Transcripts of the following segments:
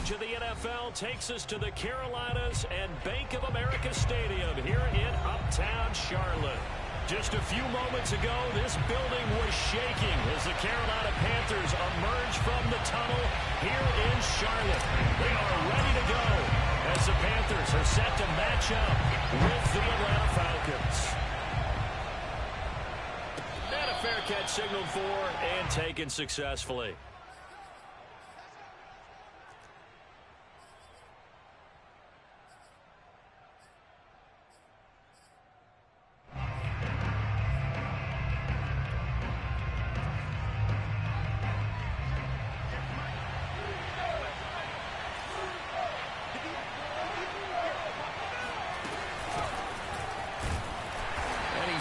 stage of the NFL takes us to the Carolinas and Bank of America Stadium here in Uptown Charlotte. Just a few moments ago, this building was shaking as the Carolina Panthers emerge from the tunnel here in Charlotte. They are ready to go as the Panthers are set to match up with the Atlanta Falcons. And a fair catch signaled for and taken successfully.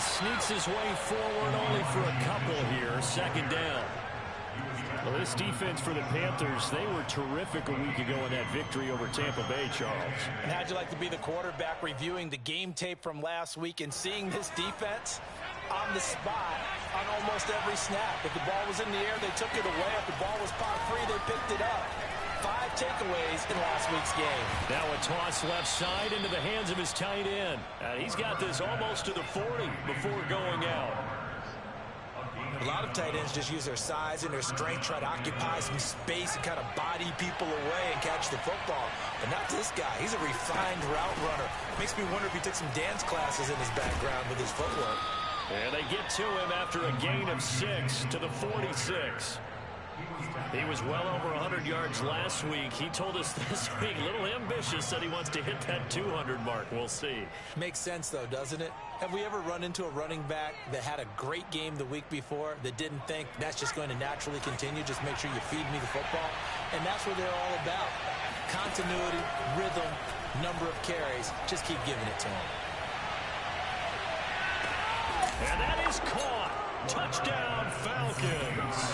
Sneaks his way forward only for a couple here. Second down. Well, this defense for the Panthers, they were terrific a week ago in that victory over Tampa Bay, Charles. And how'd you like to be the quarterback reviewing the game tape from last week and seeing this defense on the spot on almost every snap? If the ball was in the air, they took it away. If the ball was pop free, they picked it up. 5 takeaways in last week's game. Now a toss left side into the hands of his tight end. He's got this almost to the 40 before going out. A lot of tight ends just use their size and their strength, try to occupy some space and kind of body people away and catch the football. But not this guy. He's a refined route runner. Makes me wonder if he took some dance classes in his background with his footwork. And they get to him after a gain of 6 to the 46. He was well over 100 yards last week. He told us this week, a little ambitious, said he wants to hit that 200 mark. We'll see. Makes sense, though, doesn't it? Have we ever run into a running back that had a great game the week before that didn't think that's just going to naturally continue? Just make sure you feed me the football. And that's what they're all about. Continuity, rhythm, number of carries. Just keep giving it to him. And that is caught. Touchdown, Falcons.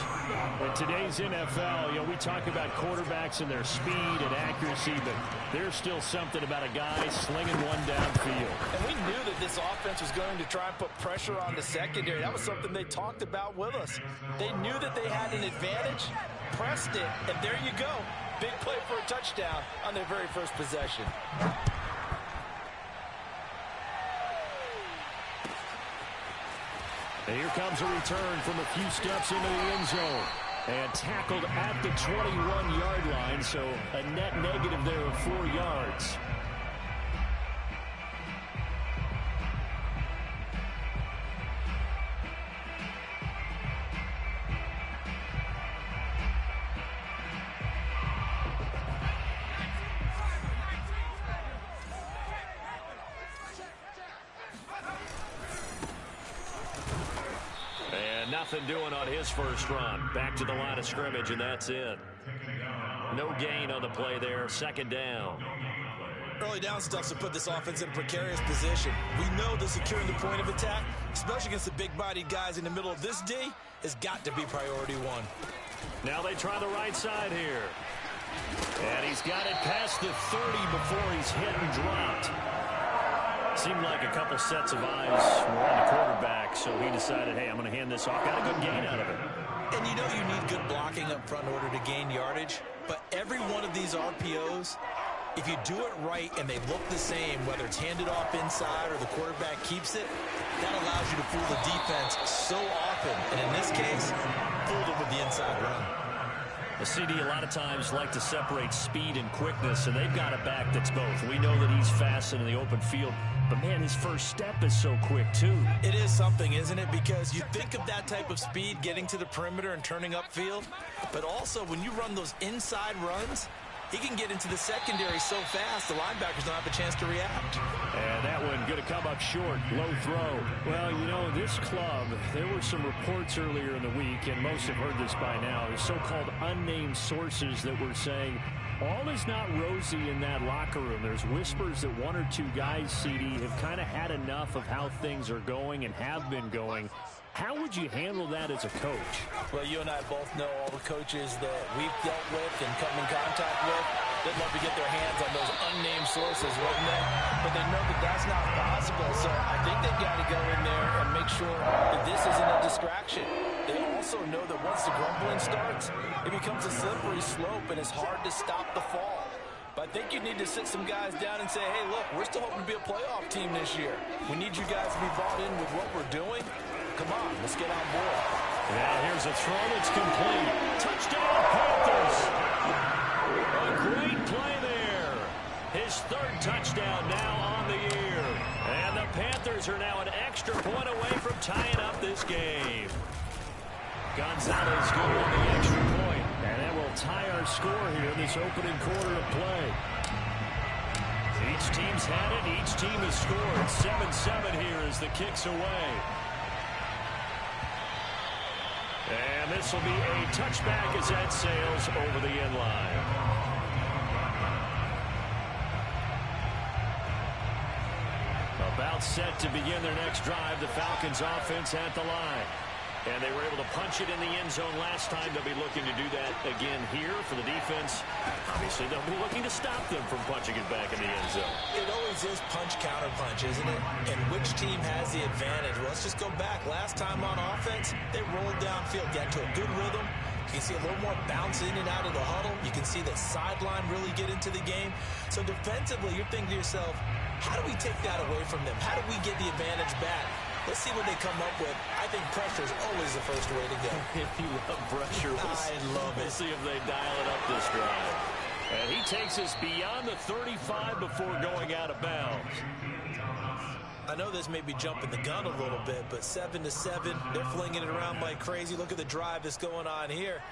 In today's NFL, we talk about quarterbacks and their speed and accuracy, but there's still something about a guy slinging one downfield. And we knew that this offense was going to try and put pressure on the secondary. That was something they talked about with us. They knew that they had an advantage, pressed it, and there you go. Big play for a touchdown on their very first possession. And here comes a return from a few steps into the end zone. And tackled at the 21-yard line, so a net negative there of 4 yards. Nothing doing on his first run. Back to the line of scrimmage, and that's it. No gain on the play there. Second down. Early down stuff to put this offense in a precarious position. We know that securing the point of attack, especially against the big-bodied guys in the middle of this D, has got to be priority one. Now they try the right side here. And he's got it past the 30 before he's hit and dropped. Seemed like a couple sets of eyes were on the quarterback, so he decided, hey, I'm going to hand this off. Got a good gain out of it. And you know you need good blocking up front in order to gain yardage, but every one of these RPOs, if you do it right and they look the same, whether it's handed off inside or the quarterback keeps it, that allows you to fool the defense so often. And in this case, fooled them with the inside run. The CD a lot of times like to separate speed and quickness, and they've got a back that's both. We know that he's fast in the open field, but, man, his first step is so quick, too. It is something, isn't it? Because you think of that type of speed getting to the perimeter and turning upfield, but also when you run those inside runs, he can get into the secondary so fast the linebackers don't have a chance to react. And that one going to come up short. Low throw. Well, this club, there were some reports earlier in the week, and most have heard this by now, so-called unnamed sources that were saying all is not rosy in that locker room. There's whispers that one or two guys, CD, have kind of had enough of how things are going and have been going. How would you handle that as a coach? Well, you and I both know all the coaches that we've dealt with and come in contact with. They'd love to get their hands on those unnamed sources, wouldn't they? But they know that that's not possible. So I think they've got to go in there and make sure that this isn't a distraction. They also also know that once the grumbling starts, it becomes a slippery slope, and it's hard to stop the fall. But I think you need to sit some guys down and say, hey, look, we're still hoping to be a playoff team this year. We need you guys to be bought in with what we're doing. Come on, let's get on board. Now here's a throw that's complete. Touchdown, Panthers. A great play there. His third touchdown now on the year. And the Panthers are now an extra point away from tying up this game. Gonzalez good on the extra point. And that will tie our score here in this opening quarter of play. Each team's had it. Each team has scored. 7-7 here as the kick's away. And this will be a touchback as that sails over the end line. About set to begin their next drive. The Falcons offense at the line. And they were able to punch it in the end zone last time. They'll be looking to do that again here for the defense. Obviously, they'll be looking to stop them from punching it back in the end zone. It always is punch-counter-punch, isn't it? And which team has the advantage? Well, let's just go back. Last time on offense, they rolled downfield, got to a good rhythm. You can see a little more bounce in and out of the huddle. You can see the sideline really get into the game. So defensively, you're thinking to yourself, how do we take that away from them? How do we get the advantage back? Let's see what they come up with. I think pressure is always the first way to go. If you love pressure, I love it. We'll see if they dial it up this drive. And he takes us beyond the 35 before going out of bounds. I know this may be jumping the gun a little bit, but 7-7, they're flinging it around like crazy. Look at the drive that's going on here.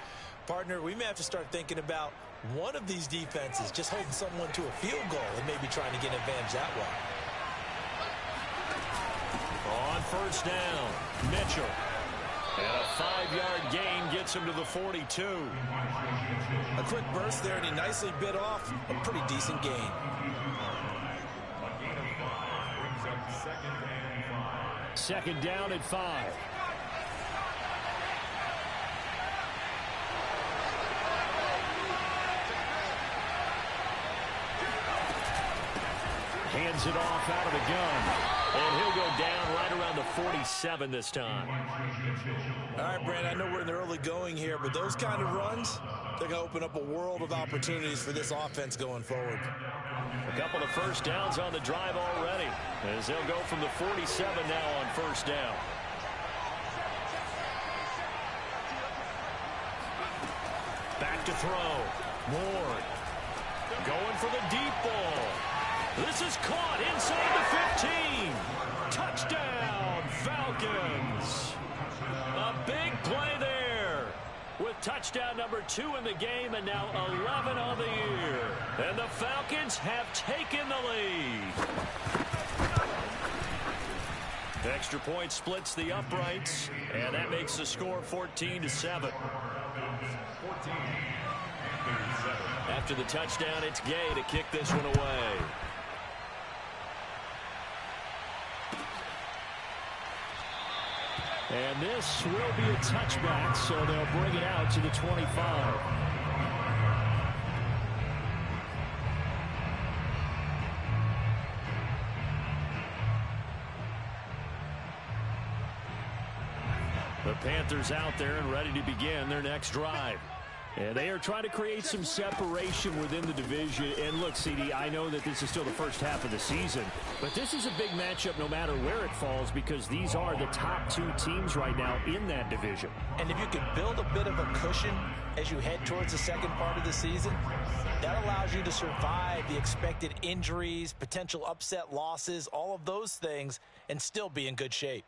Partner, we may have to start thinking about one of these defenses just holding someone to a field goal and maybe trying to get an advantage that way. On first down, Mitchell. And a 5-yard gain gets him to the 42. A quick burst there, and he nicely bit off a pretty decent gain. Second down at 5. Hands it off out of the gun. And he'll go down right around the 47 this time. All right, Brandon, I know we're in the early going here, but those kind of runs, they're going to open up a world of opportunities for this offense going forward. A couple of first downs on the drive already, as they'll go from the 47 now on first down. Back to throw. Ward going for the deep ball. This is caught inside the 15. Touchdown, Falcons. A big play there with touchdown number 2 in the game and now 11 on the year. And the Falcons have taken the lead. The extra point splits the uprights, and that makes the score 14-7. After the touchdown, it's Gay to kick this one away. And this will be a touchback, so they'll bring it out to the 25. The Panthers out there and ready to begin their next drive. And they are trying to create some separation within the division. And look, CD, I know that this is still the first half of the season, but this is a big matchup no matter where it falls because these are the top 2 teams right now in that division. And if you can build a bit of a cushion as you head towards the second part of the season, that allows you to survive the expected injuries, potential upset losses, all of those things, and still be in good shape.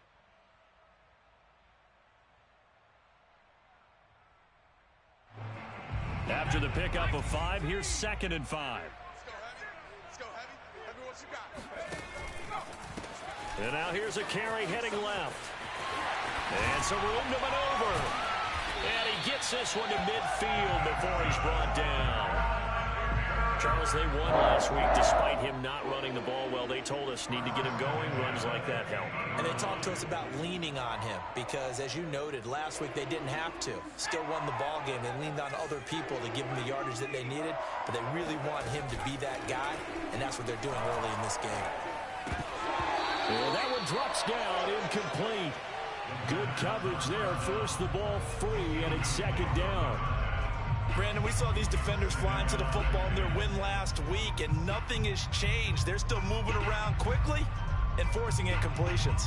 After the pickup of 5, here's 2nd and 5. Let's go, Heavy. Heavy, what you got? And now here's a carry heading left. And some room to maneuver. And he gets this one to midfield before he's brought down. Charles, they won last week despite him not running the ball well. They told us need to get him going. Runs like that help. And they talked to us about leaning on him because, as you noted, last week they didn't have to. Still won the ball game. They leaned on other people to give them the yardage that they needed, but they really want him to be that guy, and that's what they're doing early in this game. And that one drops down incomplete. Good coverage there. Forced the ball free, and it's second down. Brandon, we saw these defenders flying to the football in their win last week, and nothing has changed. They're still moving around quickly and forcing incompletions.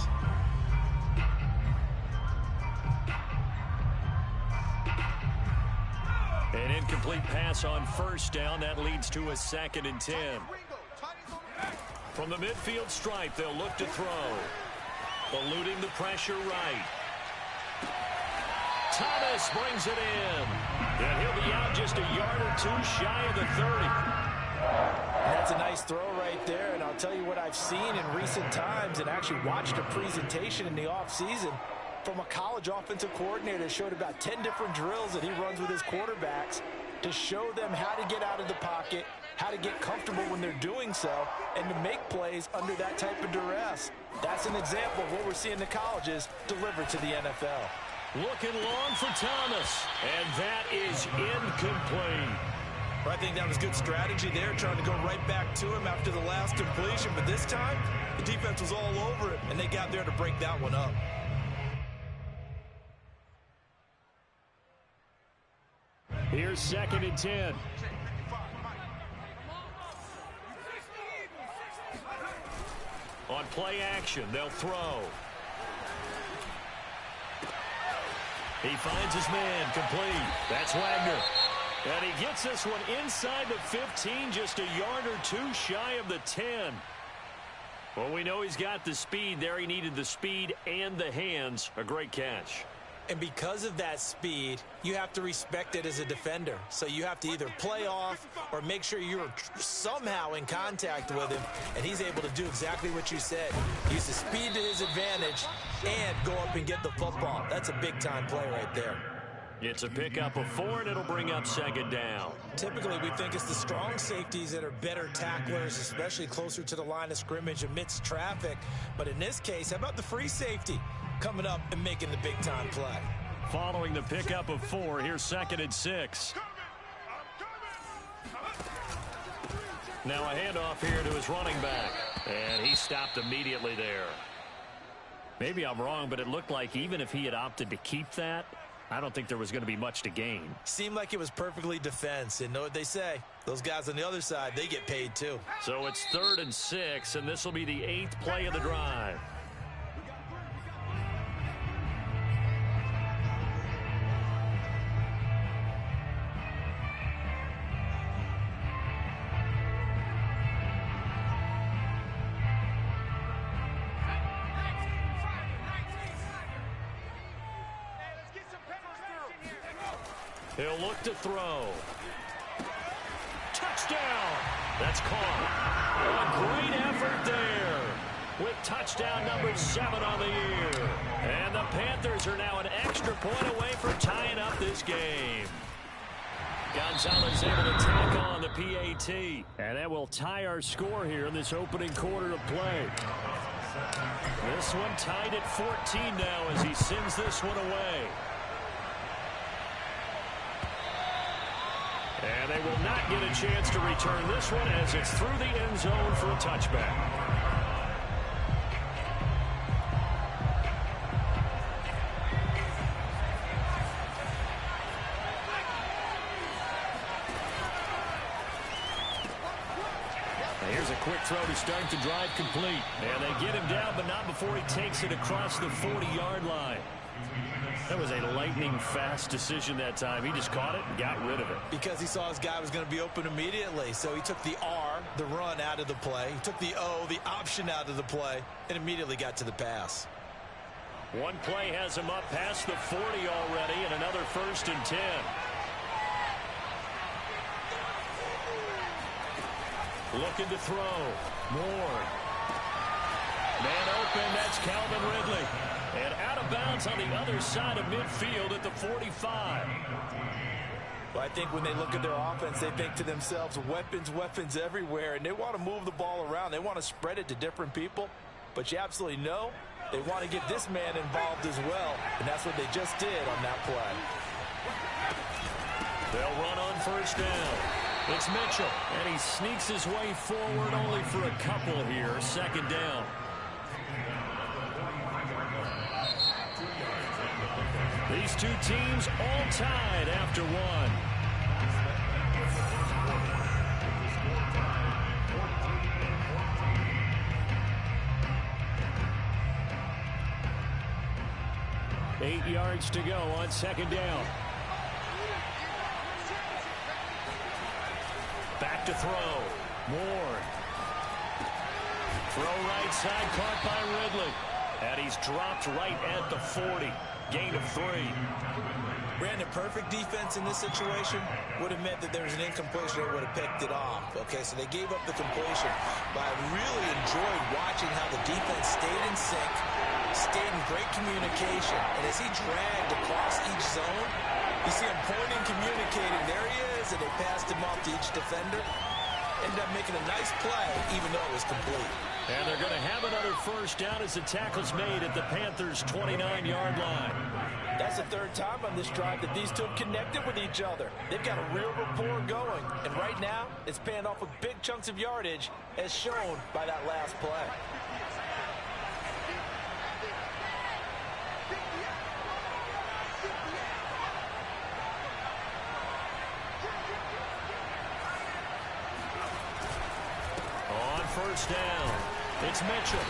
An incomplete pass on first down. That leads to a 2nd and 10. From the midfield stripe, they'll look to throw. Eluding the pressure right. Thomas brings it in. And he'll be out just a yard or two shy of the 30. That's a nice throw right there, and I'll tell you what I've seen in recent times and actually watched a presentation in the offseason from a college offensive coordinator that showed about 10 different drills that he runs with his quarterbacks to show them how to get out of the pocket, how to get comfortable when they're doing so, and to make plays under that type of duress. That's an example of what we're seeing in the colleges delivered to the NFL. Looking long for Thomas, and that is incomplete. I think that was good strategy there, trying to go right back to him after the last completion, but this time, the defense was all over it, and they got there to break that one up. Here's 2nd and 10. On play action, they'll throw. He finds his man, complete. That's Wagner. And he gets this one inside the 15, just a yard or two shy of the 10. Well, we know he's got the speed there. He needed the speed and the hands. A great catch. And because of that speed, you have to respect it as a defender. So you have to either play off or make sure you're somehow in contact with him. And he's able to do exactly what you said. Use the speed to his advantage and go up and get the football. That's a big-time play right there. It's a pickup of 4, and it'll bring up 2nd down. Typically, we think it's the strong safeties that are better tacklers, especially closer to the line of scrimmage amidst traffic. But in this case, how about the free safety coming up and making the big-time play? Following the pickup of 4, here's 2nd and 6. Now a handoff here to his running back. And he stopped immediately there. Maybe I'm wrong, but it looked like even if he had opted to keep that, I don't think there was going to be much to gain. Seemed like it was perfectly defense. And know what they say? Those guys on the other side, they get paid too. So it's 3rd and 6, and this will be the 8th play of the drive. He'll look to throw. Touchdown! That's caught. A great effort there with touchdown number 7 on the year. And the Panthers are now an extra point away from tying up this game. Gonzalez able to tack on the PAT. And that will tie our score here in this opening quarter of play. This one tied at 14 now as he sends this one away. And they will not get a chance to return this one as it's through the end zone for a touchback. Here's a quick throw to start the drive complete. And they get him down, but not before he takes it across the 40-yard line. That was a lightning-fast decision that time. He just caught it and got rid of it. Because he saw his guy was going to be open immediately. So he took the R, the run, out of the play. He took the O, the option, out of the play, and immediately got to the pass. One play has him up past the 40 already, and another 1st and 10. Looking to throw. Moore. Man open, that's Calvin Ridley. And out of bounds on the other side of midfield at the 45. Well, I think when they look at their offense, they think to themselves, weapons, weapons everywhere, and they want to move the ball around. They want to spread it to different people, but you absolutely know they want to get this man involved as well, and that's what they just did on that play. They'll run on 1st down. It's Mitchell, and he sneaks his way forward only for a couple here. 2nd down. These two teams all tied after one. Eight yards to go on second down. Back to throw. Moore. Throw right side, caught by Ridley. And he's dropped right at the 40. Gain of 3. Brandon, perfect defense in this situation would have meant that there was an incompletion. They would have picked it off. Okay, so they gave up the completion. But I really enjoyed watching how the defense stayed in sync, stayed in great communication. And as he dragged across each zone, you see him pointing, communicating. There he is, and they passed him off to each defender. Ended up making a nice play, even though it was complete. And they're going to have another first down as the tackle's made at the Panthers' 29-yard line. That's the third time on this drive that these two have connected with each other. They've got a real rapport going. And right now, it's paying off with big chunks of yardage, as shown by that last play. First down. It's Mitchell.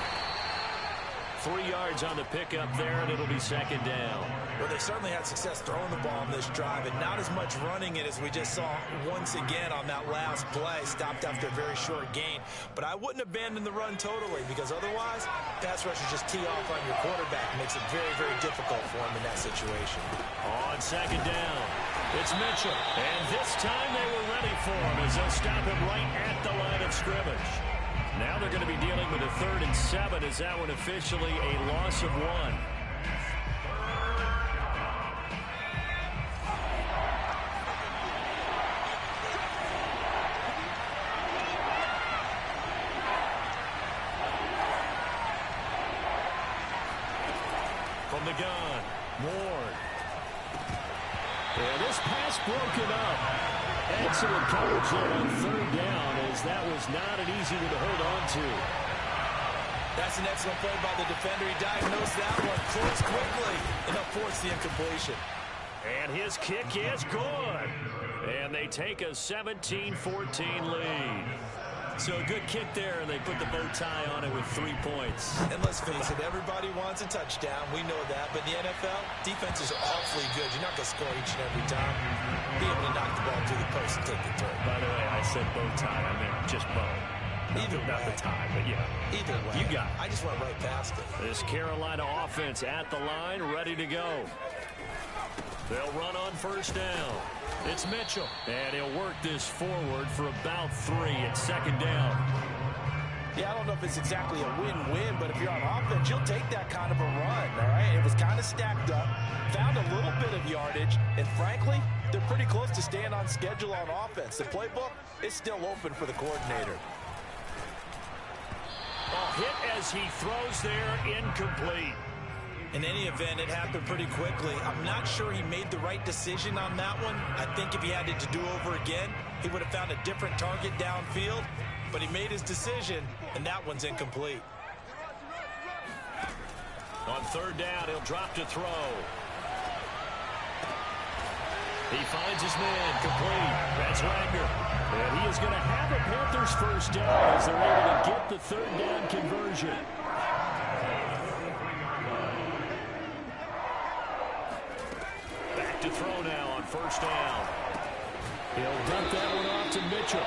3 yards on the pickup there, and it'll be second down. Well, they certainly had success throwing the ball on this drive, and not as much running it as we just saw once again on that last play. Stopped after a very short gain. But I wouldn't abandon the run totally, because otherwise, pass rushers just tee off on your quarterback. Makes it very, very difficult for him in that situation. On second down, it's Mitchell. And this time they were ready for him as they'll stop him right at the line of scrimmage. Now they're going to be dealing with a 3rd and 7 as that one officially a loss of 1. From the gun, Ward. And this pass broken up. Excellent coverage there on 3rd down, as that was not an easy one to hold on to. That's an excellent play by the defender. He diagnosed that one, closed quickly, and up forced the incompletion. And his kick is good. And they take a 17-14 lead. So a good kick there, and they put the bow tie on it with 3 points. And let's face it, everybody wants a touchdown. We know that. But in the NFL, defenses are awfully good. You're not going to score each and every time. Be able to knock the ball through the post and take the throw. By the way, I said bow tie. I meant just bow. Either way. Not the tie, but yeah. Either way. You got it. I just went right past it. This Carolina offense at the line, ready to go. They'll run on first down. It's Mitchell. And he'll work this forward for about 3 at second down. Yeah, I don't know if it's exactly a win-win, but if you're on offense, you'll take that kind of a run, all right? It was kind of stacked up, found a little bit of yardage, and frankly, they're pretty close to staying on schedule on offense. The playbook is still open for the coordinator. Hit as he throws there, incomplete. In any event, it happened pretty quickly. I'm not sure he made the right decision on that one. I think if he had it to do over again, he would have found a different target downfield. But he made his decision, and that one's incomplete. On 3rd down, he'll drop to throw. He finds his man, complete. That's Wagner. And he is going to have a Panthers first down as they're able to get the 3rd down conversion. Back to throw now on first down. He'll dump that one off to Mitchell.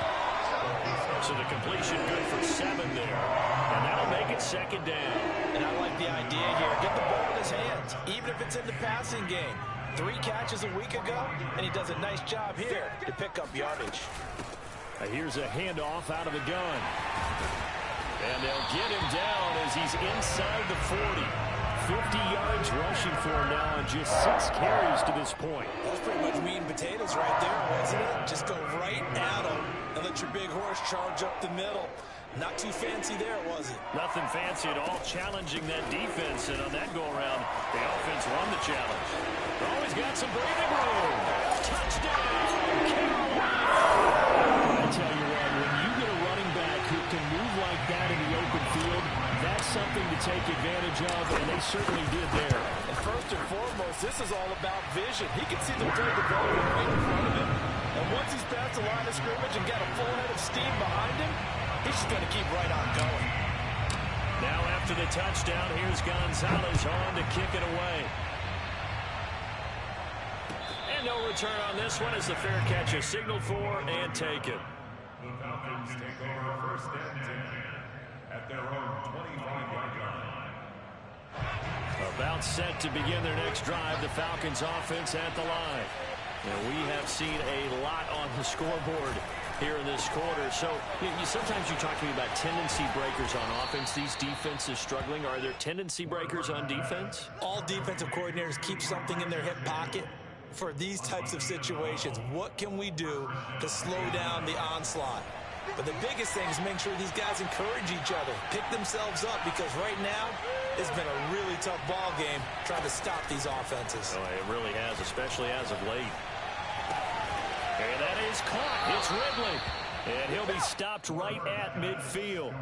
So the completion good for 7 there. And that'll make it second down. And I like the idea here. Get the ball in his hands, even if it's in the passing game. 3 catches a week ago, and he does a nice job here to pick up yardage. Here's a handoff out of the gun. And they'll get him down as he's inside the 40. 50 yards rushing for him now on just 6 carries to this point. That's pretty much meat and potatoes right there, wasn't it? Just go right at him and let your big horse charge up the middle. Not too fancy there, was it? Nothing fancy at all, challenging that defense. And on that go-around, the offense won the challenge. Always got some breathing room. Touchdown, Carolina! I tell you what, when you get a running back who can move like that in the open field, that's something to take advantage of, and they certainly did there. And first and foremost, Dallas, this is all about vision. He can see the play developing right in front of him. And once he's past the line of scrimmage and got a full head of steam behind him, he's just going to keep right on going. Now after the touchdown, here's Gonzalez on to kick it away. And no return on this one as the fair catch is signaled for and taken. The Falcons take over first and 10 at their own 25-yard line. About set to begin their next drive, the Falcons offense at the line. And we have seen a lot on the scoreboard here in this quarter. So sometimes you're talking about tendency breakers on offense. These defenses struggling. Are there tendency breakers on defense? All defensive coordinators keep something in their hip pocket for these types of situations. What can we do to slow down the onslaught? But the biggest thing is make sure these guys encourage each other, pick themselves up, because right now it's been a really tough ball game trying to stop these offenses. Oh, it really has, especially as of late. And that is caught. It's Ridley. And he'll be stopped right at midfield.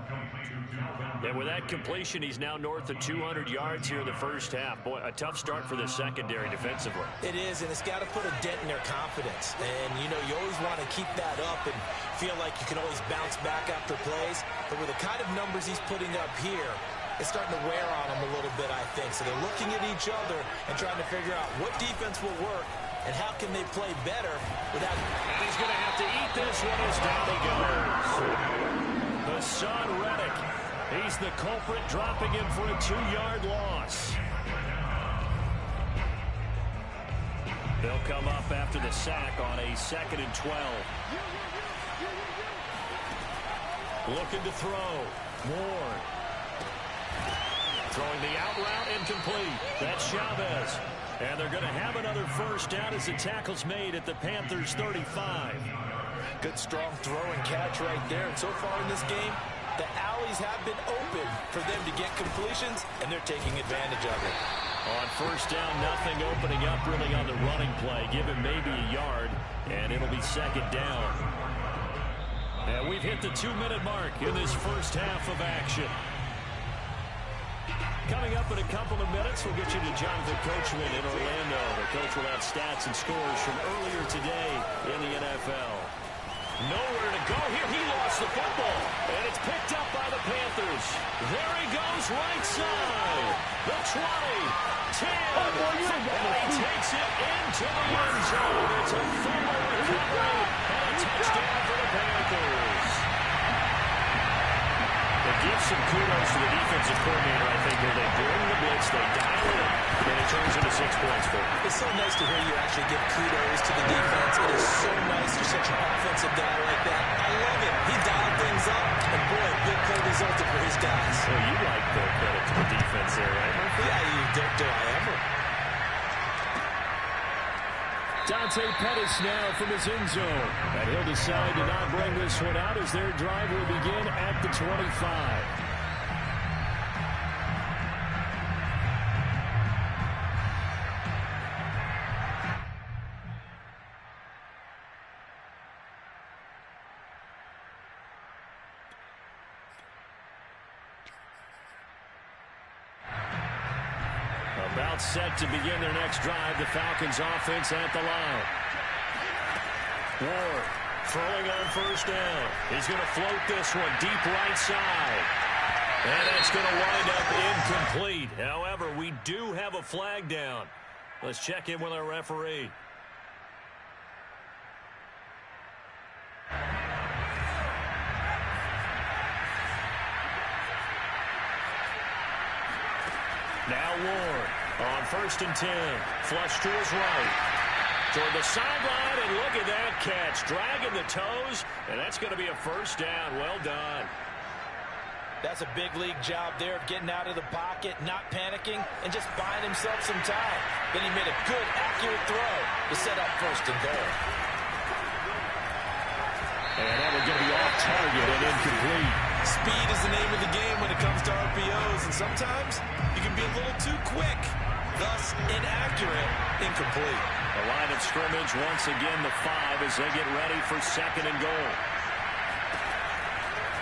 And with that completion, he's now north of 200 yards here in the first half. Boy, a tough start for the secondary defensively. It is, and it's got to put a dent in their confidence. And, you always want to keep that up and feel like you can always bounce back after plays. But with the kind of numbers he's putting up here, it's starting to wear on them a little bit, I think. So they're looking at each other and trying to figure out what defense will work and how can they play better without... And he's going to have to eat this one as down he goes. Hassan Reddick. He's the culprit, dropping him for a 2-yard loss. They'll come up after the sack on a 2nd and 12. Looking to throw. Moore. Throwing the out route, incomplete. That's Chavez. And they're going to have another first down as the tackle's made at the Panthers' 35. Good strong throw and catch right there. And so far in this game, the alleys have been open for them to get completions, and they're taking advantage of it. On first down, nothing opening up really on the running play. Give him maybe a yard, and it'll be 2nd down. And we've hit the 2-minute mark in this first half of action. Coming up in a couple of minutes, we'll get you to Jonathan Coachman in Orlando. The coach will have stats and scores from earlier today in the NFL. Nowhere to go here. He lost the football, and it's picked up by the Panthers. There he goes, right side. The 20, 10, and he takes it into the end zone. It's a fumble recovery and a touchdown for the Panthers. Give some kudos to the defensive coordinator, I think, where they bring the blitz, they dial it up, and it turns into 6 points for them. It's so nice to hear you actually give kudos to the defense. It is so nice for such an offensive guy like that. I love it. He dialed things up, and boy, big play resulted for his guys. Well, you like the credit to the defense there, right? Yeah, you do I ever. Dante Pettis now from his end zone. And he'll decide to not bring this one out as their drive will begin at the 25. About set to begin their next drive. The Falcons offense at the line. Ward throwing on first down. He's going to float this one deep right side. And it's going to wind up incomplete. However, we do have a flag down. Let's check in with our referee. Now Ward on 1st and 10. Flush to his right. Toward the sideline, and look at that catch. Dragging the toes, and that's going to be a first down. Well done. That's a big league job there of getting out of the pocket, not panicking, and just buying himself some time. Then he made a good, accurate throw to set up 1st and goal. And that was going to be off target and incomplete. Speed is the name of the game when it comes to RPOs, and sometimes you can be a little too quick, thus inaccurate, incomplete. The line of scrimmage once again the 5 as they get ready for 2nd and goal.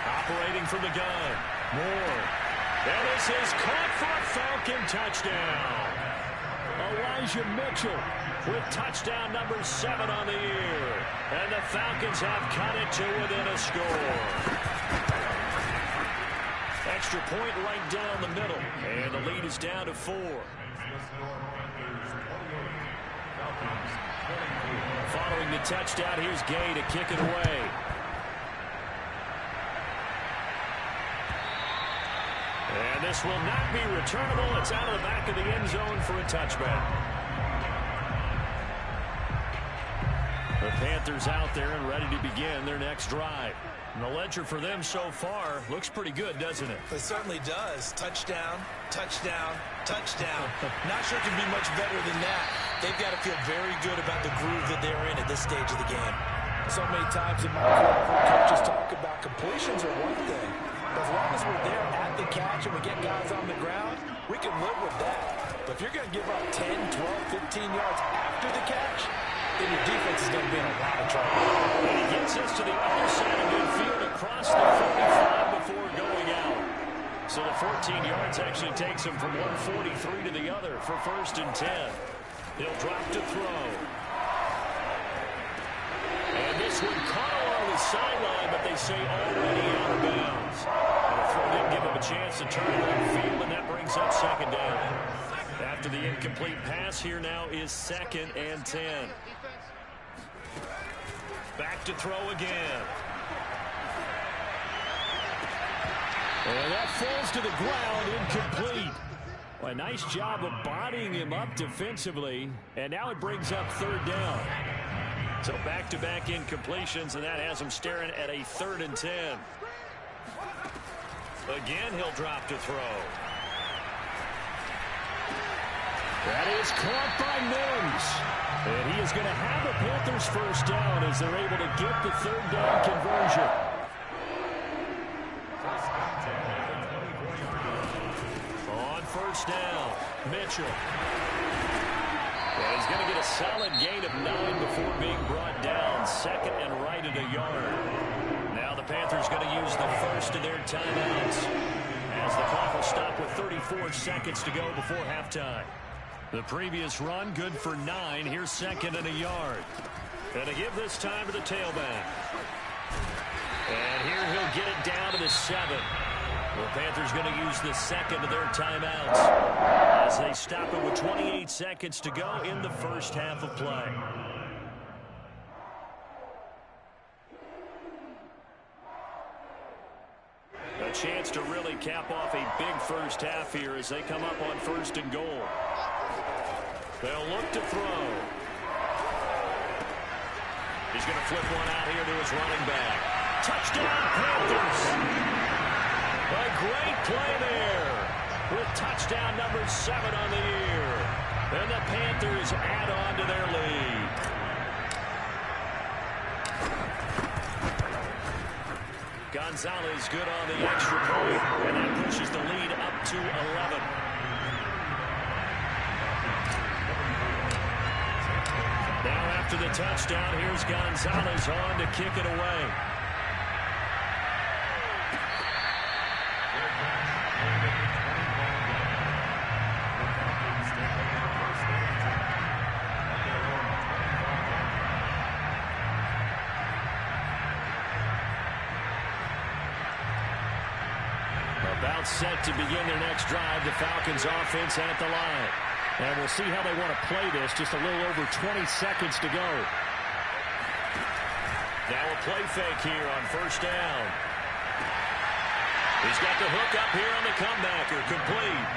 Operating from the gun, Moore. And this is caught for a Falcon touchdown. A Elijah Mitchell with touchdown number 7 on the year. And the Falcons have cut it to within a score. Extra point right down the middle. And the lead is down to 4. Following the touchdown, here's Gay to kick it away. And this will not be returnable. It's out of the back of the end zone for a touchback. The Panthers out there and ready to begin their next drive. And the ledger for them so far looks pretty good, doesn't it? It certainly does. Touchdown, touchdown, touchdown. Not sure it can be much better than that. They've got to feel very good about the groove that they're in at this stage of the game. So many times in my career, I've heard coaches talk about completions are one thing. But as long as we're there at the catch and we get guys on the ground, we can live with that. But if you're going to give up 10, 12, 15 yards after the catch, then your defense is going to be in a lot of trouble. And he gets us to the other side of midfield across the 45 before going out. So the 14 yards actually takes him from 143 to the other for 1st and 10. He'll drop to throw. And this one caught along the sideline, but they say already out of bounds. And the throw didn't give him a chance to turn it on field, and that brings up 2nd down. After the incomplete pass, here now is 2nd and 10. Back to throw again. And that falls to the ground, incomplete. Well, a nice job of bodying him up defensively, and now it brings up 3rd down. So back-to-back incompletions, and that has him staring at a 3rd and 10. Again, he'll drop to throw. That is caught by Mims. And he is going to have a Panthers 1st down as they're able to get the 3rd down conversion. On 1st down, Mitchell. And he's going to get a solid gain of 9 before being brought down. 2nd and right at a yard. Now the Panthers going to use the first of their timeouts as the clock will stop with 34 seconds to go before halftime. The previous run good for 9. Here's 2nd and a yard. And to give this time to the tailback. And here he'll get it down to the 7. The Panthers going to use the 2nd of their timeouts as they stop it with 28 seconds to go in the 1st half of play. A chance to really cap off a big 1st half here as they come up on 1st and goal. They'll look to throw. He's going to flip one out here to his running back. Touchdown, Panthers! A great play there with touchdown number 7 on the year. And the Panthers add on to their lead. Gonzalez good on the extra point, and that pushes the lead up to 11. Now after the touchdown, here's Gonzalez on to kick it away. About set to begin their next drive, the Falcons offense at the line. And we'll see how they want to play this. Just a little over 20 seconds to go. Now a play fake here on 1st down. He's got the hook up here on the comebacker, complete.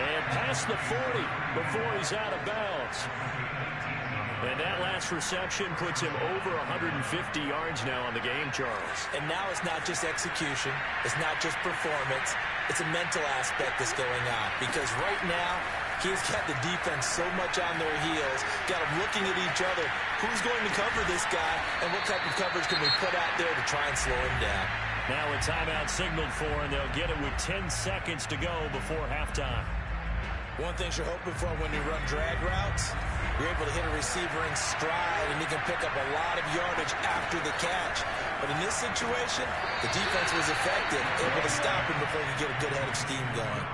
And past the 40 before he's out of bounds. And that last reception puts him over 150 yards now on the game, Charles. And now it's not just execution. It's not just performance. It's a mental aspect that's going on. Because right now, he's got the defense so much on their heels, got them looking at each other. Who's going to cover this guy, and what type of coverage can we put out there to try and slow him down? Now a timeout signaled for, and they'll get it with 10 seconds to go before halftime. One thing you're hoping for when you run drag routes, you're able to hit a receiver in stride, and you can pick up a lot of yardage after the catch. But in this situation, the defense was effective, able to stop him before he could get a good head of steam going.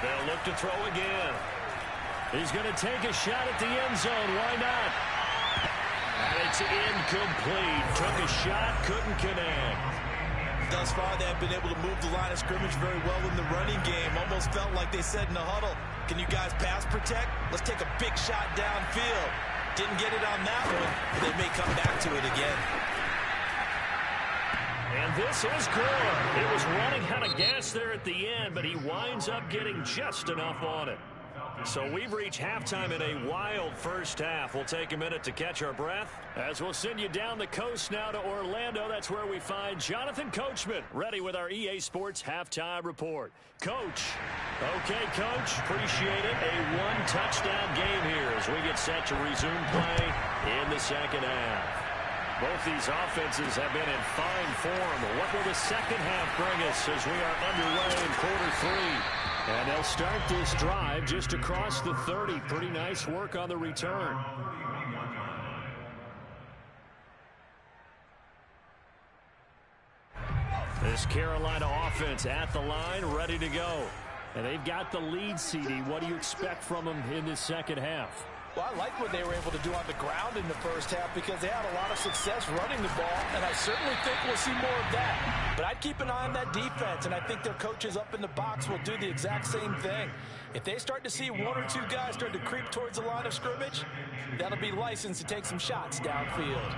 They'll look to throw again. He's going to take a shot at the end zone. Why not? And it's incomplete. Took a shot, couldn't connect. Thus far, they have been able to move the line of scrimmage very well in the running game. Almost felt like they said in the huddle, can you guys pass protect? Let's take a big shot downfield. Didn't get it on that one, but they may come back to it again. And this is good. It was running out of gas there at the end, but he winds up getting just enough on it. So we've reached halftime in a wild first half. We'll take a minute to catch our breath as we'll send you down the coast now to Orlando. That's where we find Jonathan Coachman ready with our EA Sports halftime report. Coach. Okay, Coach. Appreciate it. A one-touchdown game here as we get set to resume play in the second half. Both these offenses have been in fine form. What will the second half bring us as we are underway in quarter three? And they'll start this drive just across the 30. Pretty nice work on the return. This Carolina offense at the line, ready to go. And they've got the lead, CD. What do you expect from them in this second half? Well, I like what they were able to do on the ground in the first half because they had a lot of success running the ball, and I certainly think we'll see more of that. But I'd keep an eye on that defense, and I think their coaches up in the box will do the exact same thing. If they start to see one or two guys start to creep towards the line of scrimmage, that'll be licensed to take some shots downfield.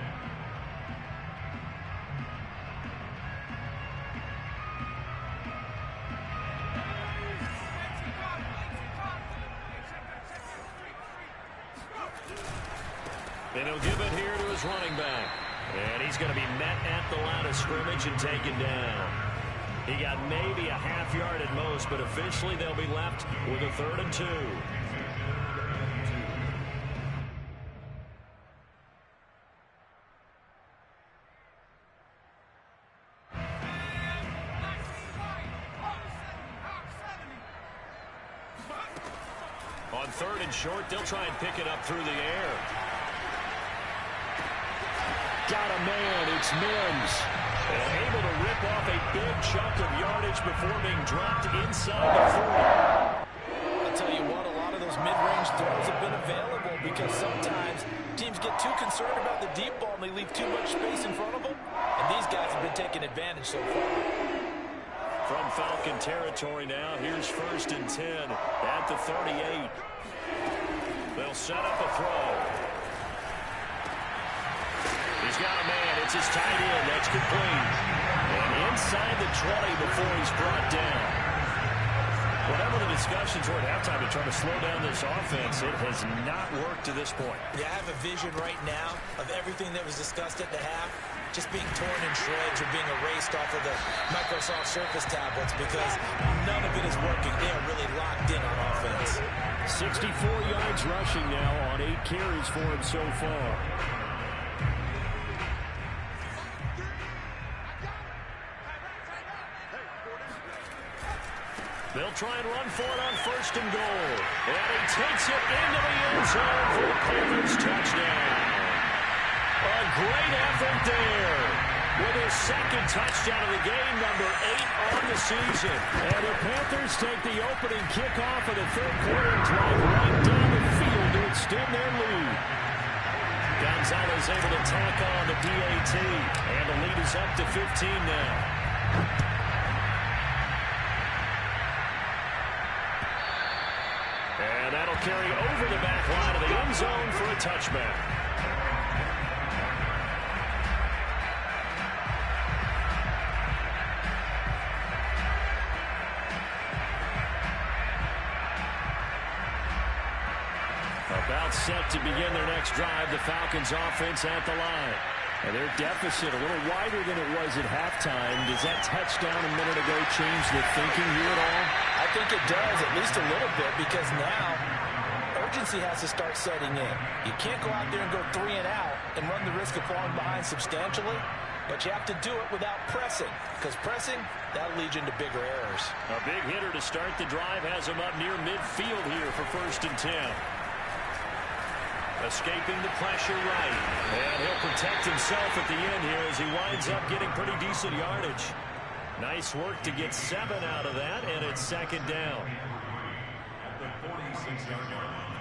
And he'll give it here to his running back. And he's going to be met at the line of scrimmage and taken down. He got maybe a half yard at most, but officially they'll be left with a 3rd and 2. On 3rd and short, they'll try and pick it up through the air. Got a man, it's Mims. And able to rip off a big chunk of yardage before being dropped inside the 40. I'll tell you what, a lot of those mid-range throws have been available because sometimes teams get too concerned about the deep ball and they leave too much space in front of them. And these guys have been taking advantage so far. From Falcon territory now, here's 1st and 10 at the 38. They'll set up a throw. He's got a man. It's his tight end. That's complete. And inside the 20 before he's brought down. Whatever the discussions were at halftime to try to slow down this offense, it has not worked to this point. Yeah, I have a vision right now of everything that was discussed at the half just being torn in shreds or being erased off of the Microsoft Surface tablets because none of it is working. They are really locked in on offense. 64 yards rushing now on 8 carries for him so far. They'll try and run for it on 1st and goal. And he takes it into the end zone for the Panthers touchdown. A great effort there. With his 2nd touchdown of the game, number 8 on the season. And the Panthers take the opening kickoff of the 3rd quarter and drive right down the field to extend their lead. Gonzalez able to tack on the PAT. And the lead is up to 15 now. And that'll carry over the back line of the end zone for a touchback. About set to begin their next drive, the Falcons offense at the line. And their deficit a little wider than it was at halftime. Does that touchdown a minute ago change the thinking here at all? I think it does, at least a little bit, because now urgency has to start setting in. You can't go out there and go 3 and out and run the risk of falling behind substantially, but you have to do it without pressing, because pressing, that'll lead you into bigger errors. A big hitter to start the drive has him up near midfield here for 1st and 10. Escaping the pressure right. And he'll protect himself at the end here as he winds up getting pretty decent yardage. Nice work to get 7 out of that, and it's 2nd down. at the 46-yard line.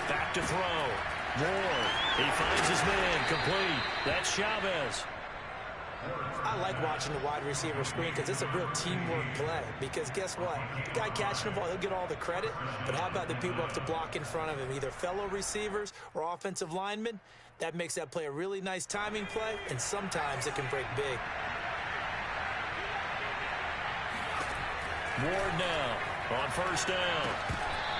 Back to throw. Moore. He finds his man. Complete. That's Chavez. I like watching the wide receiver screen because it's a real teamwork play. Because guess what? The guy catching the ball, he'll get all the credit. But how about the people up to block in front of him, either fellow receivers or offensive linemen? That makes that play a really nice timing play, and sometimes it can break big. Ward now on first down.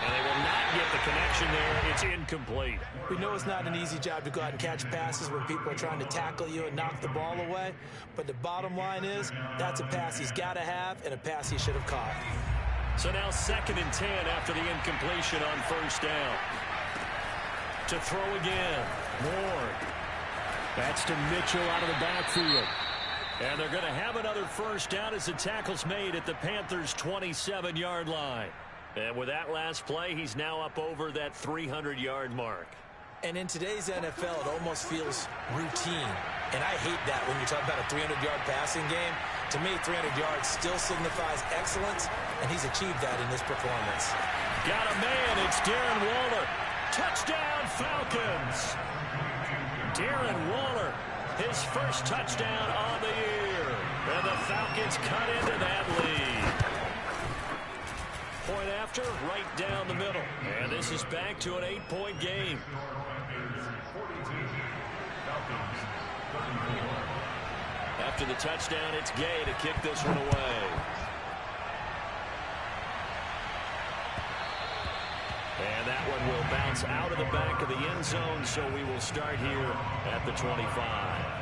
And they will not get the connection there. It's incomplete. We know it's not an easy job to go out and catch passes when people are trying to tackle you and knock the ball away. But the bottom line is, that's a pass he's got to have and a pass he should have caught. So now 2nd and 10 after the incompletion on first down. To throw again. Moore. That's to Mitchell out of the backfield. And they're going to have another first down as the tackle's made at the Panthers' 27-yard line. And with that last play, he's now up over that 300-yard mark. And in today's NFL, it almost feels routine. And I hate that when you're talking about a 300-yard passing game. To me, 300 yards still signifies excellence, and he's achieved that in this performance. Got a man. It's Darren Waller. Touchdown, Falcons. Darren Waller, his first touchdown on the year. And the Falcons cut into that lead. Point after, right down the middle. And this is back to an 8-point game. After the touchdown, it's Gay to kick this one away. And that one will bounce out of the back of the end zone, so we will start here at the 25.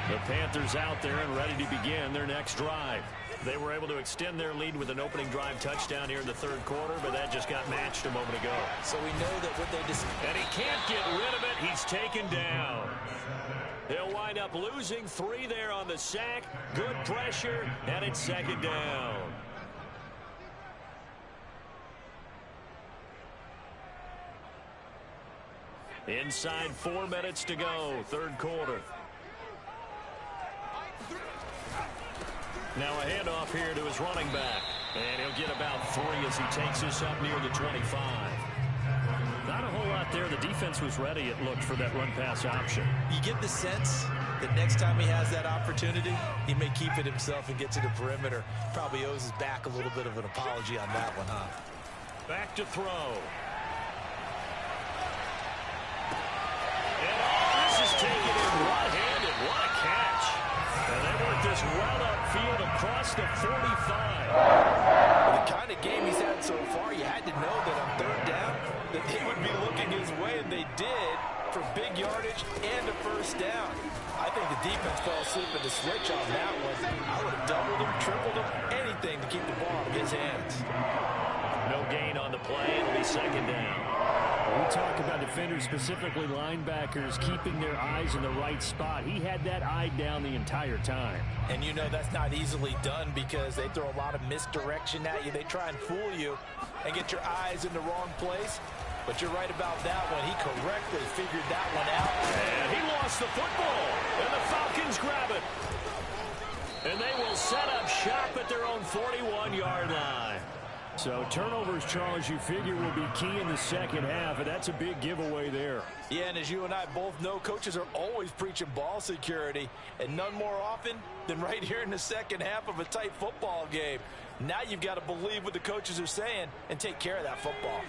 The Panthers out there and ready to begin their next drive. They were able to extend their lead with an opening drive touchdown here in the third quarter, but that just got matched a moment ago. So we know that what they just... And he can't get rid of it. He's taken down. He'll wind up losing 3 there on the sack. Good pressure, and it's 2nd down. Inside 4 minutes to go, third quarter. Now a handoff here to his running back. And he'll get about 3 as he takes this up near the 25. Not a whole lot there. The defense was ready, it looked, for that run-pass option. You get the sense that next time he has that opportunity, he may keep it himself and get to the perimeter. Probably owes his back a little bit of an apology on that one, huh? Back to throw. And this is taken in one-handed. What a catch. And they work this well upfield across the 45. The kind of game he's had so far, you had to know that on third down, that they would be looking his way, and they did, for big yardage and a first down. I think the defense fell asleep at the switch on that one. I would have doubled him, tripled him, anything to keep the ball in his hands. No gain on the play. It'll be 2nd down. We talk about defenders, specifically linebackers, keeping their eyes in the right spot. He had that eye down the entire time. And you know that's not easily done because they throw a lot of misdirection at you. They try and fool you and get your eyes in the wrong place. But you're right about that one. He correctly figured that one out. And he lost the football. And the Falcons grab it. And they will set up shop at their own 41-yard line. So turnovers, Charles, you figure will be key in the second half, and that's a big giveaway there. Yeah, and as you and I both know, coaches are always preaching ball security, and none more often than right here in the second half of a tight football game. Now you've got to believe what the coaches are saying and take care of that football.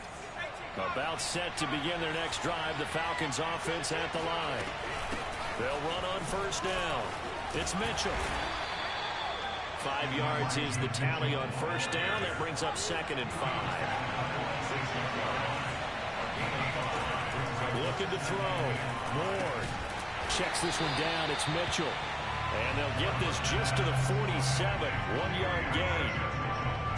About set to begin their next drive, the Falcons offense at the line. They'll run on first down. It's Mitchell. 5 yards is the tally on first down. That brings up 2nd and 5. Looking to throw. Moore checks this one down. It's Mitchell. And they'll get this just to the 47. 1-yard gain.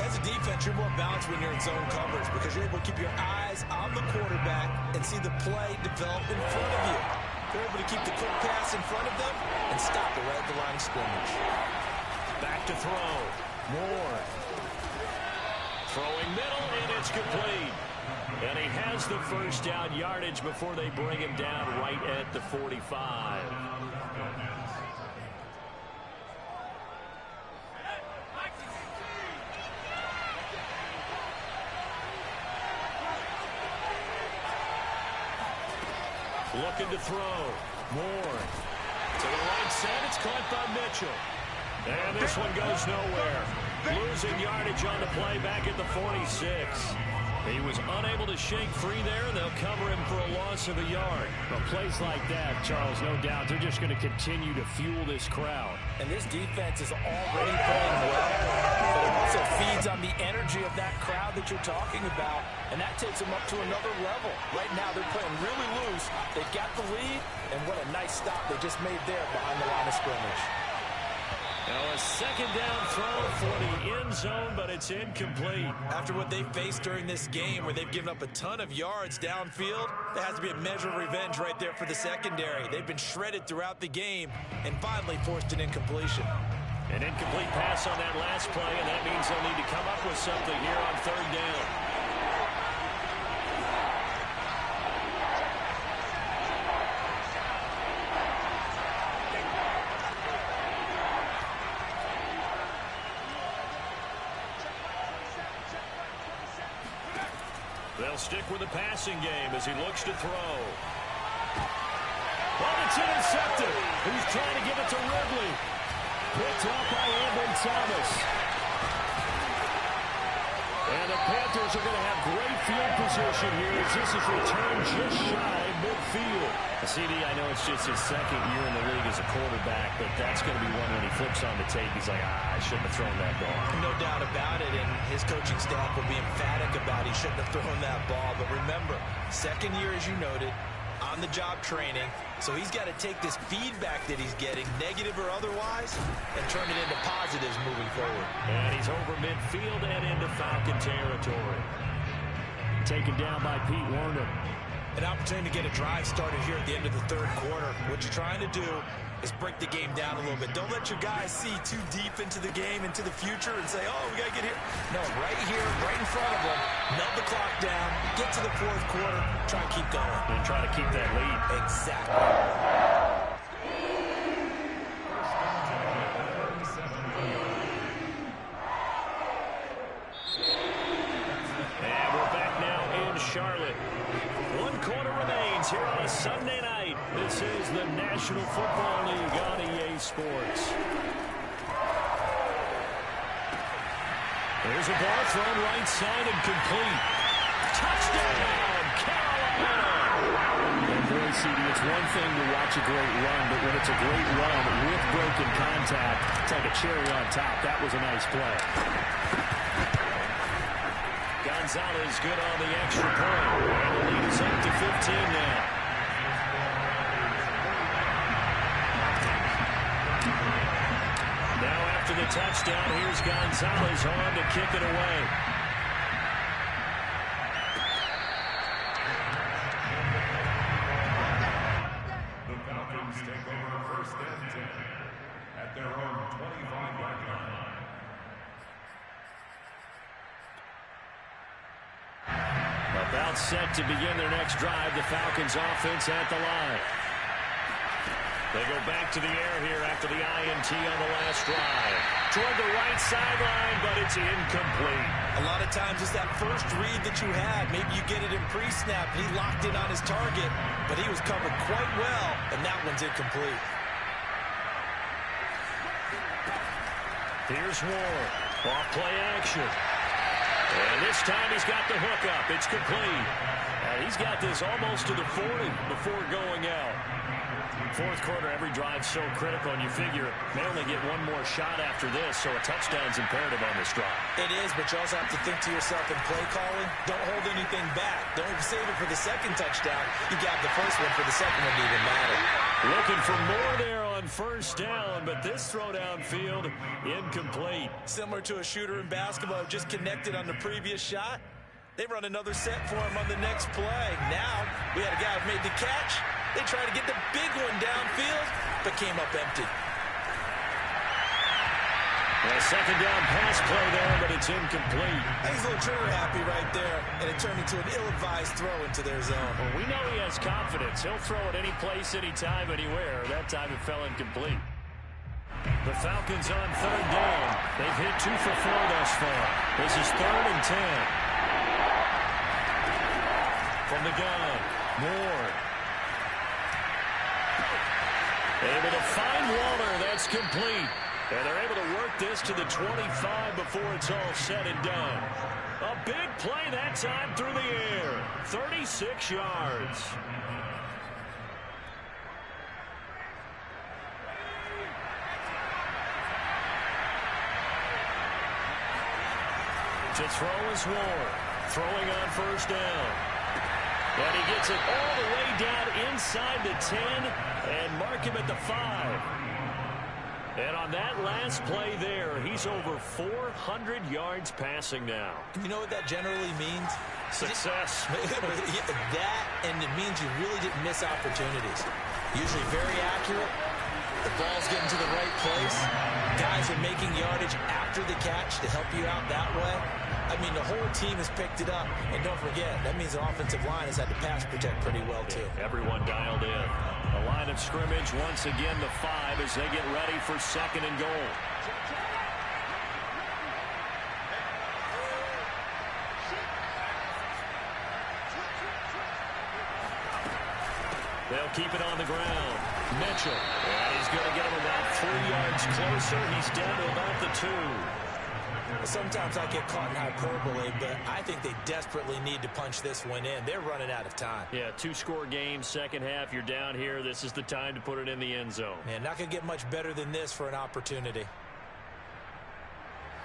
As a defense, you're more balanced when you're in zone coverage because you're able to keep your eyes on the quarterback and see the play develop in front of you. They're able to keep the quick pass in front of them and stop it right at the line of scrimmage. Back to throw. Moore. Throwing middle, and it's complete. And he has the first down yardage before they bring him down right at the 45. Looking to throw. Moore. To the right side, it's caught by Mitchell. And this one goes nowhere. Losing yardage on the play back at the 46. He was unable to shake free there, and they'll cover him for a loss of a yard. But plays like that, Charles, no doubt, they're just going to continue to fuel this crowd. And this defense is already playing well, but it also feeds on the energy of that crowd that you're talking about, and that takes them up to another level. Right now, they're playing really loose. They've got the lead, and what a nice stop they just made there behind the line of scrimmage. Now a second down throw for the end zone, but it's incomplete. After what they faced during this game where they've given up a ton of yards downfield, there has to be a measure of revenge right there for the secondary. They've been shredded throughout the game and finally forced an incompletion. An incomplete pass on that last play, and that means they'll need to come up with something here on third down. They'll stick with the passing game as he looks to throw. Well, it's intercepted. He's trying to give it to Ridley. Picked up by Ambry Thomas. And the Panthers are going to have great field position here as this is returned just shy of midfield. CD, I know it's just his second year in the league as a quarterback, but that's going to be one when he flips on the tape. He's like, I shouldn't have thrown that ball. No doubt about it, and his coaching staff will be emphatic about he shouldn't have thrown that ball. But remember, second year, as you noted, on-the-job training, so he's got to take this feedback that he's getting, negative or otherwise, and turn it into positives moving forward. And he's over midfield and into Falcon territory. Taken down by Pete Werner. An opportunity to get a drive started here at the end of the third quarter. What you're trying to do is break the game down a little bit. Don't let your guys see too deep into the game, into the future, and say, oh, we got to get here. No, right here, right in front of them, melt the clock down, get to the fourth quarter, try and keep going. And try to keep that lead. Exactly. And we're back now in Charlotte. One quarter remains here on a Sunday night. This is the National Football League on EA Sports. There's a ball thrown right side and complete. Touchdown, Carolina! And boy, CD, it's one thing to watch a great run, but when it's a great run with broken contact, it's like a cherry on top. That was a nice play. Gonzalez good on the extra point. And the lead is up to 15 now. Now after the touchdown, here's Gonzalez on to kick it away. The Falcons take over first and 10 at their own 25-yard line. About set to begin their next drive. The Falcons offense at the line. They go back to the air here after the INT on the last drive. Toward the right sideline, but it's incomplete. A lot of times it's that first read that you had. Maybe you get it in pre-snap. He locked in on his target, but he was covered quite well, and that one's incomplete. Here's Ward. Off play action. And this time he's got the hook up. It's complete. And he's got this almost to the 40 before going out. Fourth quarter, every drive's so critical, and you figure may only get one more shot after this, so a touchdown's imperative on this drive. It is, but you also have to think to yourself in play calling, don't hold anything back. Don't save it for the second touchdown. You got the first one for the second one to even matter. Looking for more there on first down, but this throw downfield, incomplete. Similar to a shooter in basketball who just connected on the previous shot. They run another set for him on the next play. Now, we had a guy who made the catch. They tried to get the big one downfield, but came up empty. A second down pass play there, but it's It's incomplete. He's a little trigger happy right there, and it turned into an ill-advised throw into their zone. Well, we know he has confidence. He'll throw it any place, anytime, anywhere. That time it fell incomplete. The Falcons on third down. They've hit 2 for 4 thus far. This is 3rd and 10. From the gun, Moore. Able to find Waller. That's complete. And they're able to work this to the 25 before it's all said and done. A big play that time through the air. 36 yards. To throw is Ward. Throwing on first down. And he gets it all the way down inside the 10 and mark him at the 5. And on that last play there, he's over 400 yards passing now. You know what that generally means? Success. That, and it means you really didn't miss opportunities. Usually very accurate. The ball's getting to the right place. Guys are making yardage after the catch to help you out that way. I mean, the whole team has picked it up. And don't forget, that means the offensive line has had to pass protect pretty well, too. Everyone dialed in. The line of scrimmage, once again, the 5 as they get ready for 2nd and goal. They'll keep it on the ground. Mitchell. And he's going to get him about 3 yards closer. He's down to about the 2. Sometimes I get caught in hyperbole, but I think they desperately need to punch this one in. They're running out of time. Yeah, 2-score game, second half. You're down here. This is the time to put it in the end zone. Man, not going to get much better than this for an opportunity.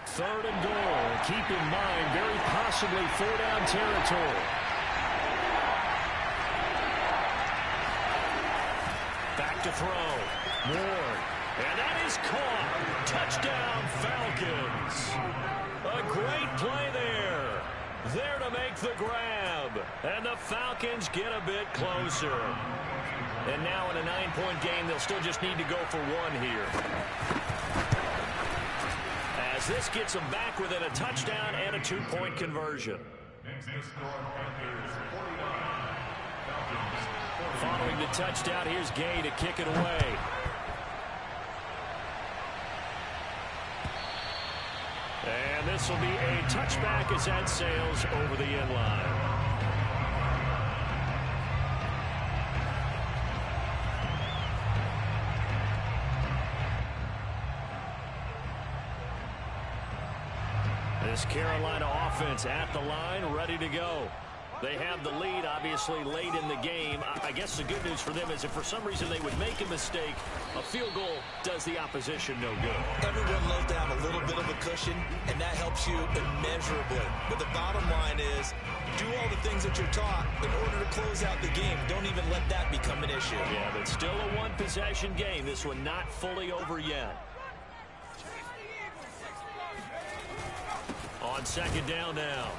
3rd and goal. Keep in mind, very possibly 4-down territory. Back to throw. Ward. And that is caught. Touchdown, Falcons. A great play there. There to make the grab. And the Falcons get a bit closer. And now in a 9-point game, they'll still just need to go for 1 here. As this gets them back within a touchdown and a 2-point conversion. Following the touchdown, here's Gay to kick it away. And this will be a touchback as that sails over the end line. This Carolina offense at the line, ready to go. They have the lead, obviously, late in the game. I guess the good news for them is if for some reason they would make a mistake, a field goal does the opposition no good. Everyone loves to have a little bit of a cushion, and that helps you immeasurably. But the bottom line is, do all the things that you're taught in order to close out the game. Don't even let that become an issue. Yeah, but still a one-possession game. This one not fully over yet. On 2nd down now.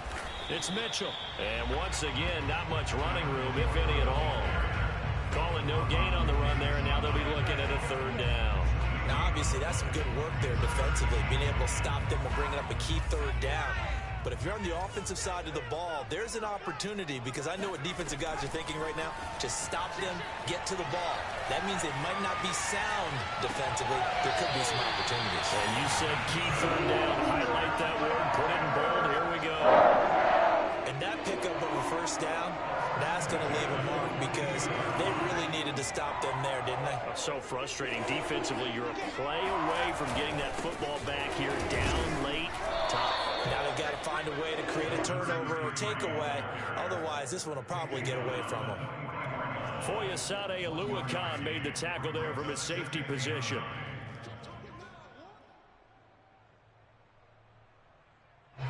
It's Mitchell. And once again, not much running room, if any at all. Calling no gain on the run there, and now they'll be looking at a 3rd down. Now, obviously, that's some good work there defensively, being able to stop them and bringing up a key 3rd down. But if you're on the offensive side of the ball, there's an opportunity, because I know what defensive guys are thinking right now, to stop them, get to the ball. That means they might not be sound defensively. There could be some opportunities. And you said key 3rd down. Highlight that word, put it in bold. Here we go. And that pickup of a 1st down, that's going to leave a mark, because they really needed to stop them there, didn't they? So frustrating. Defensively, you're a play away from getting that football back here, down late. Tough. Now they've got to find a way to create a turnover or takeaway. Otherwise, this one will probably get away from them. Foyesade Aluakan made the tackle there from his safety position.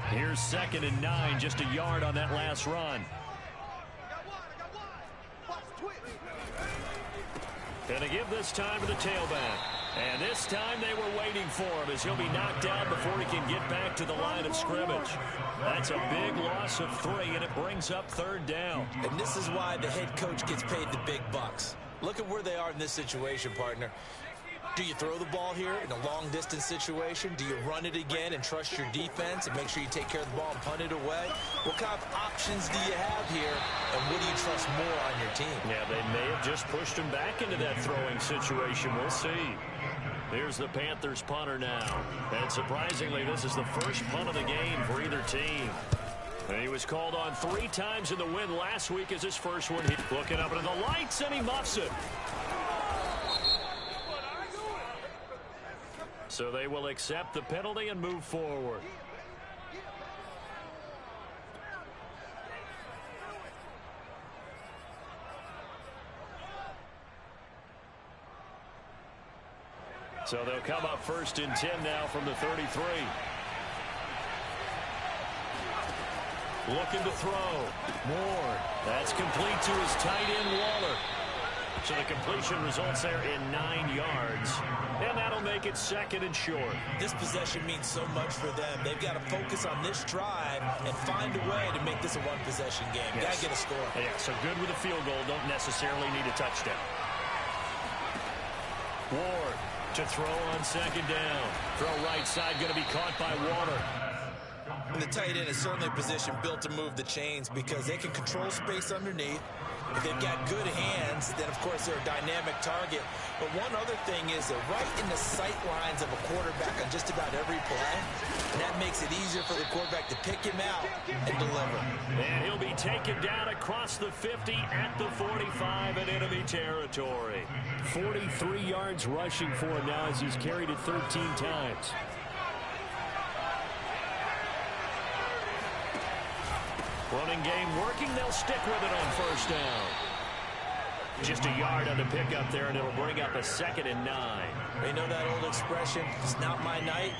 Here's 2nd and 9, just a yard on that last run. Gonna give this time to the tailback. And this time they were waiting for him, as he'll be knocked down before he can get back to the line of scrimmage. That's a big loss of 3, and it brings up 3rd down. And this is why the head coach gets paid the big bucks. Look at where they are in this situation, partner. Do you throw the ball here in a long-distance situation? Do you run it again and trust your defense and make sure you take care of the ball and punt it away? What kind of options do you have here, and what do you trust more on your team? Yeah, they may have just pushed him back into that throwing situation. We'll see. Here's the Panthers punter now. And surprisingly, this is the first punt of the game for either team. And he was called on 3 times in the win last week as his first one. Looking up into the lights, and he muffs it. So they will accept the penalty and move forward. So they'll come up 1st and 10 now from the 33. Looking to throw. Moore. That's complete to his tight end, Waller. So the completion results there in 9 yards. And that'll make it 2nd and short. This possession means so much for them. They've got to focus on this drive and find a way to make this a one-possession game. Yes. Got to get a score. Yeah, so good with a field goal. Don't necessarily need a touchdown. Ward to throw on 2nd down. Throw right side, going to be caught by Water. And the tight end is certainly a position built to move the chains because they can control space underneath. If they've got good hands, then, of course, they're a dynamic target. But one other thing is they're right in the sight lines of a quarterback on just about every play. And that makes it easier for the quarterback to pick him out and deliver. And he'll be taken down across the 50 at the 45 in enemy territory. 43 yards rushing for him now as he's carried it 13 times. Running game working. They'll stick with it on 1st down. Just a yard on the pickup there, and it'll bring up a 2nd and 9. They know that old expression, it's not my night.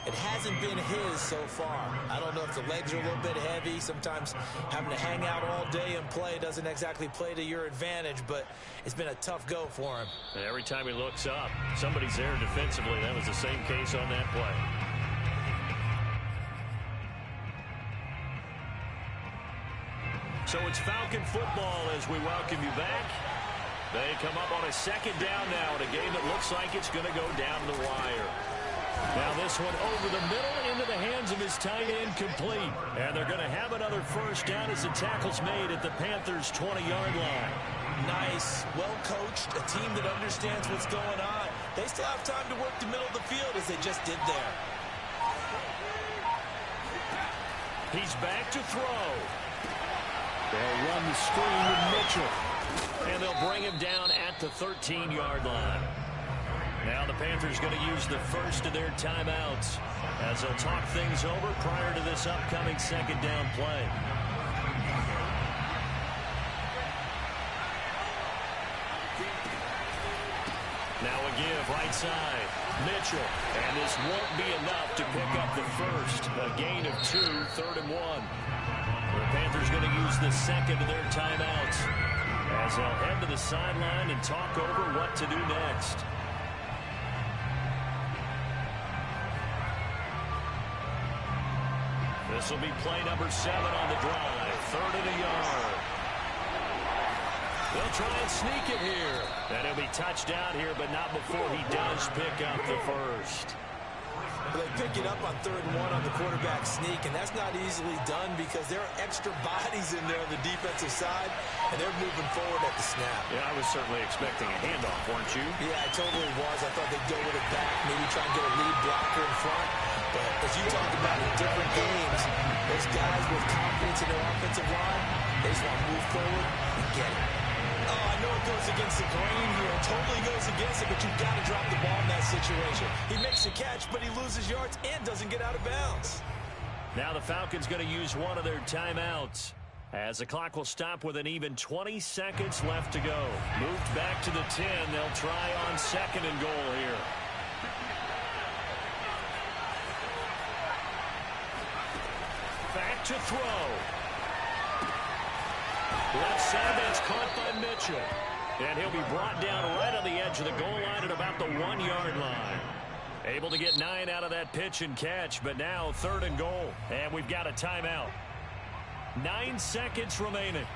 It hasn't been his so far. I don't know if the legs are a little bit heavy. Sometimes having to hang out all day and play doesn't exactly play to your advantage, but it's been a tough go for him. And every time he looks up, somebody's there defensively. That was the same case on that play. So it's Falcon football as we welcome you back. They come up on a 2nd down now in a game that looks like it's going to go down the wire. Now this one over the middle into the hands of his tight end, complete. And they're going to have another 1st down as the tackle's made at the Panthers' 20-yard line. Nice, well coached, a team that understands what's going on. They still have time to work the middle of the field as they just did there. He's back to throw. They'll run the screen with Mitchell. And they'll bring him down at the 13-yard line. Now the Panthers going to use the first of their timeouts as they'll talk things over prior to this upcoming 2nd down play. Now a give right side. Mitchell. And this won't be enough to pick up the first. A gain of 2, 3rd and 1. The Panthers going to use the 2nd of their timeouts as they'll head to the sideline and talk over what to do next. This will be play number 7 on the drive. 3rd and a yard. They'll try and sneak it here. And he'll be touchdown here, but not before he does pick up the first. They pick it up on 3rd and 1 on the quarterback sneak, and that's not easily done because there are extra bodies in there on the defensive side, and they're moving forward at the snap. Yeah, I was certainly expecting a handoff, weren't you? Yeah, I totally was. I thought they'd go with it back, maybe try and get a lead blocker in front. But as you talk about in different games, those guys with confidence in their offensive line, they just want to move forward and get it. Oh, I know it goes against the grain here. It totally goes against it, but you've got to drop the ball in that situation. He makes a catch, but he loses yards and doesn't get out of bounds. Now the Falcons going to use one of their timeouts as the clock will stop with an even 20 seconds left to go. Moved back to the 10. They'll try on 2nd and goal here. Back to throw. Left side, that's caught by Mitchell. And he'll be brought down right on the edge of the goal line at about the 1-yard line. Able to get 9 out of that pitch and catch, but now 3rd and goal. And we've got a timeout. 9 seconds remaining.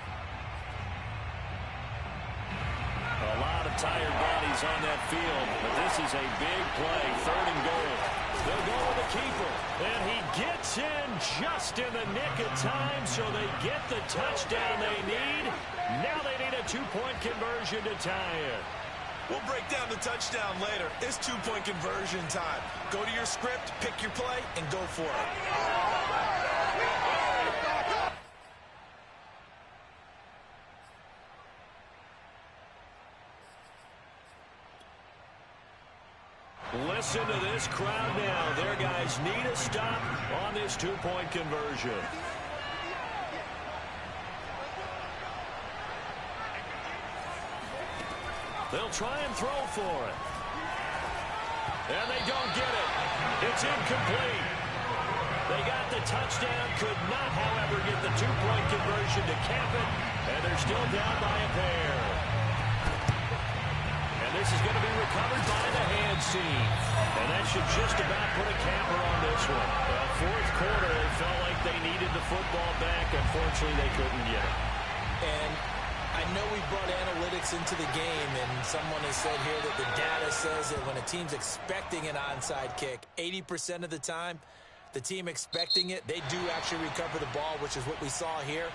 A lot of tired bodies on that field, but this is a big play, 3rd and goal. They'll go with the keeper, and he gets in just in the nick of time, so they get the touchdown they need. Now they need a 2-point conversion to tie it. We'll break down the touchdown later. It's 2-point conversion time. Go to your script, pick your play, and go for it. Listen to this crowd now. Their guys need a stop on this 2-point conversion. They'll try and throw for it. And they don't get it. It's incomplete. They got the touchdown, could not, however, get the 2-point conversion to cap it, and they're still down by a pair. And this is going to be recovered by the hands team. And that should just about put a capper on this one. Well, 4th quarter, they felt like they needed the football back. Unfortunately, they couldn't get it. And I know we brought analytics into the game, and someone has said here that the data says that when a team's expecting an onside kick, 80% of the time, the team expecting it, they do actually recover the ball, which is what we saw here.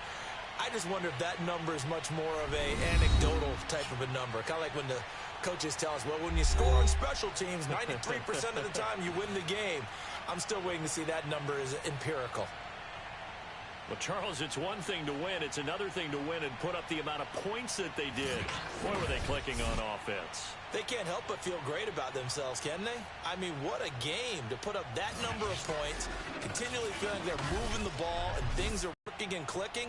I just wonder if that number is much more of a anecdotal type of a number. Kind of like when the coaches tell us, well, when you score on special teams, 93% of the time you win the game. I'm still waiting to see that number is empirical. Well, Charles, it's one thing to win. It's another thing to win and put up the amount of points that they did. Boy, were they clicking on offense. They can't help but feel great about themselves, can they? I mean, what a game to put up that number of points, continually feeling they're moving the ball and things are working and clicking.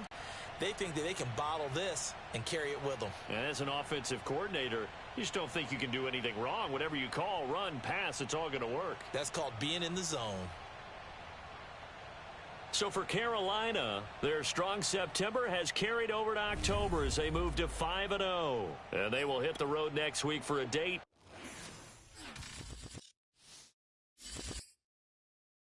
They think that they can bottle this and carry it with them. And as an offensive coordinator, you just don't think you can do anything wrong. Whatever you call, run, pass, it's all going to work. That's called being in the zone. So for Carolina, their strong September has carried over to October as they move to 5-0. And they will hit the road next week for a date